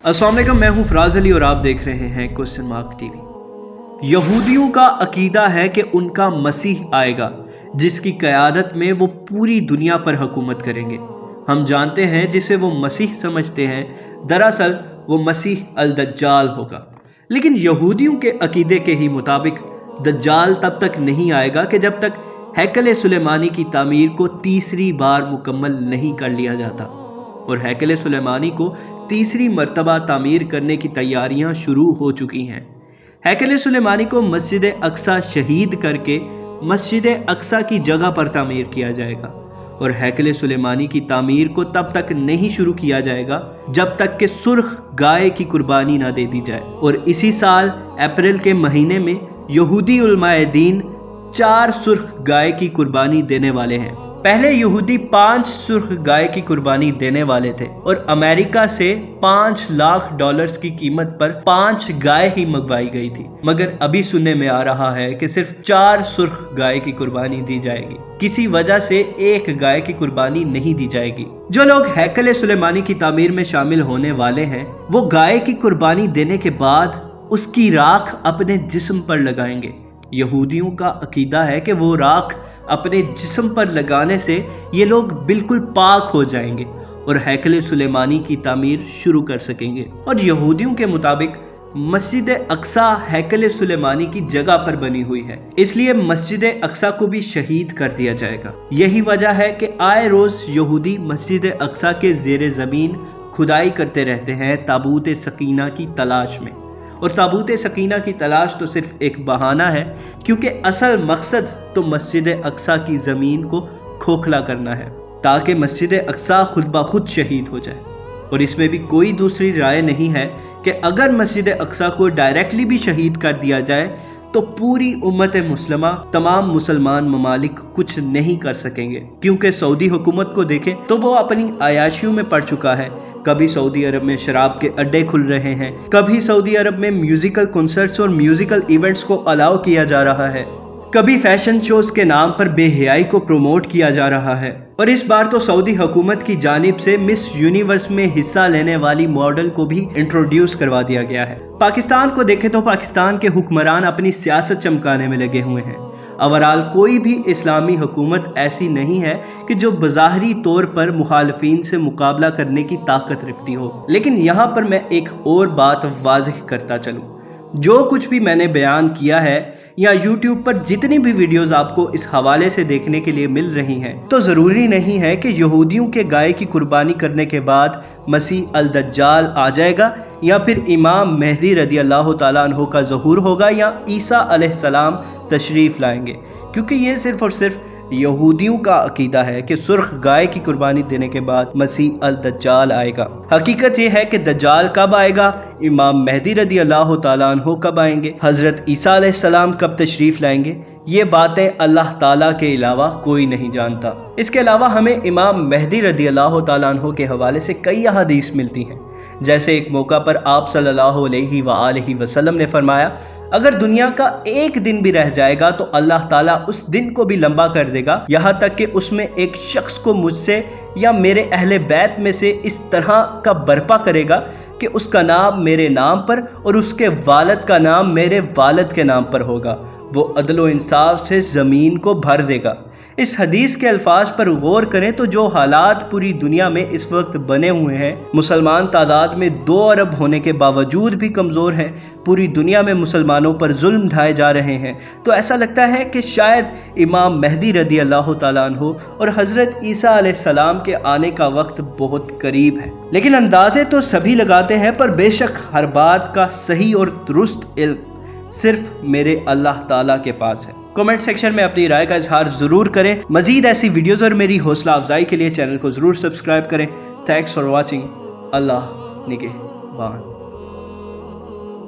अस्सलाम वालेकुम, मैं हूं फराज अली और आप देख रहे हैं क्वेश्चन मार्क टीवी। यहूदियों का अकीदा है कि उनका मसीह आएगा जिसकी क़यादत में वो पूरी दुनिया पर हुकूमत करेंगे। हम जानते हैं जिसे वो मसीह समझते हैं, दरअसल वो मसीह अल दज्जाल होगा। लेकिन यहूदियों के अकीदे के ही मुताबिक दज्जाल तब तक नहीं आएगा कि जब तक हैकल सुलेमानी की तामीर को तीसरी बार मुकम्मल नहीं कर लिया जाता। और हैकल सुलेमानी को तीसरी मर्तबा तामीर करने की तैयारियां शुरू हो चुकी हैं। हैकल सुलेमानी को मस्जिद अक्सा शहीद करके मस्जिद अक्सा की जगह पर तामीर किया जाएगा और हैकल सुलेमानी की तामीर को तब तक नहीं शुरू किया जाएगा जब तक कि सुर्ख गाय की कुर्बानी ना दे दी जाए। और इसी साल अप्रैल के महीने में यहूदी उलमाए दीन 4 सुर्ख गाय की कुर्बानी देने वाले हैं। पहले यहूदी 5 सुर्ख गाय की कुर्बानी देने वाले थे और अमेरिका से $5 लाख की कीमत पर 5 गाय ही मंगवाई गई थी, मगर अभी सुनने में आ रहा है कि सिर्फ 4 सुर्ख गाय की कुर्बानी दी जाएगी। किसी वजह से 1 गाय की कुर्बानी नहीं दी जाएगी। जो लोग हैकल सुलेमानी की तामीर में शामिल होने वाले हैं वो गाय की कुर्बानी देने के बाद उसकी राख अपने जिस्म पर लगाएंगे। यहूदियों का अकीदा है कि वो राख अपने जिस्म पर लगाने से ये लोग बिल्कुल पाक हो जाएंगे और हैकल सुलेमानी की तामीर शुरू कर सकेंगे। और यहूदियों के मुताबिक मस्जिद अक्सा हैकल सुलेमानी की जगह पर बनी हुई है, इसलिए मस्जिद अक्सा को भी शहीद कर दिया जाएगा। यही वजह है कि आए रोज यहूदी मस्जिद अक्सा के ज़ेरे ज़मीन खुदाई करते रहते हैं ताबूत सकीना की तलाश में। और ताबूत सकीना की तलाश तो सिर्फ एक बहाना है, क्योंकि असल मकसद तो मस्जिद अक्सा की ज़मीन को खोखला करना है ताकि मस्जिद अक्सा खुद ब खुद शहीद हो जाए। और इसमें भी कोई दूसरी राय नहीं है कि अगर मस्जिद अक्सा को डायरेक्टली भी शहीद कर दिया जाए तो पूरी उम्मत मुस्लिमा, तमाम मुसलमान ममालिक कुछ नहीं कर सकेंगे। क्योंकि सऊदी हुकूमत को देखें तो वो अपनी आयाशियों में पड़ चुका है। कभी सऊदी अरब में शराब के अड्डे खुल रहे हैं, कभी सऊदी अरब में म्यूजिकल कॉन्सर्ट्स और म्यूजिकल इवेंट्स को अलाउ किया जा रहा है, कभी फैशन शोज के नाम पर बेहयाई को प्रमोट किया जा रहा है। और इस बार तो सऊदी हुकूमत की जानिब से मिस यूनिवर्स में हिस्सा लेने वाली मॉडल को भी इंट्रोड्यूस करवा दिया गया है। पाकिस्तान को देखें तो पाकिस्तान के हुक्मरान अपनी सियासत चमकाने में लगे हुए हैं। ओवरऑल कोई भी इस्लामी हुकूमत ऐसी नहीं है कि जो बज़ाहिरी तौर पर मुखालफीन से मुकाबला करने की ताकत रखती हो। लेकिन यहाँ पर मैं एक और बात वाज़ेह करता चलूँ, जो कुछ भी मैंने बयान किया है या YouTube पर जितनी भी वीडियोस आपको इस हवाले से देखने के लिए मिल रही हैं, तो ज़रूरी नहीं है कि यहूदियों के गाय की कुर्बानी करने के बाद मसीह अल दज्जाल आ जाएगा या फिर इमाम मेहदी रदी अल्लाह ताला अन्हु का ज़हूर होगा या ईसा अलैहिस्सलाम तशरीफ़ लाएंगे। क्योंकि ये सिर्फ और सिर्फ यहूदियों का अकीदा है कि सुर्ख गाय की कुर्बानी देने के बाद मसीह अल दज्जाल आएगा। हकीकत यह है कि दज्जाल कब आएगा, इमाम मेहदी रदी अल्लाह ताला अन्हु कब आएंगे, हज़रत ईसा अलैहिस्सलाम कब तशरीफ़ लाएंगे, ये बातें अल्लाह ताला के अलावा कोई नहीं जानता। इसके अलावा हमें इमाम मेहदी रदी अल्लाह ताला अन्हु के हवाले से कई अहादीस मिलती हैं। जैसे एक मौका पर आप सल्लल्लाहु अलैहि वसल्लम ने फरमाया, अगर दुनिया का एक दिन भी रह जाएगा तो अल्लाह ताला उस दिन को भी लंबा कर देगा, यहाँ तक कि उसमें एक शख्स को मुझसे या मेरे अहले बैत में से इस तरह का बर्पा करेगा कि उसका नाम मेरे नाम पर और उसके वालिद का नाम मेरे वालिद के नाम पर होगा। वो अदल व इंसाफ से ज़मीन को भर देगा। इस हदीस के अल्फाज पर गौर करें तो जो हालात पूरी दुनिया में इस वक्त बने हुए हैं, मुसलमान तादाद में 2 अरब होने के बावजूद भी कमज़ोर हैं, पूरी दुनिया में मुसलमानों पर जुल्म ढाए जा रहे हैं, तो ऐसा लगता है कि शायद इमाम मेहदी रदी अल्लाह ताला अन्हु और हज़रत ईसा अलैहिस्सलाम के आने का वक्त बहुत करीब है। लेकिन अंदाजे तो सभी लगाते हैं, पर बेशक हर बात का सही और दुरुस्त इल्म सिर्फ मेरे अल्लाह ताला के पास है। कमेंट सेक्शन में अपनी राय का इजहार जरूर करें। मजीद ऐसी वीडियोस और मेरी हौसला अफजाई के लिए चैनल को जरूर सब्सक्राइब करें। Thanks for watching. अल्लाह निगहबान।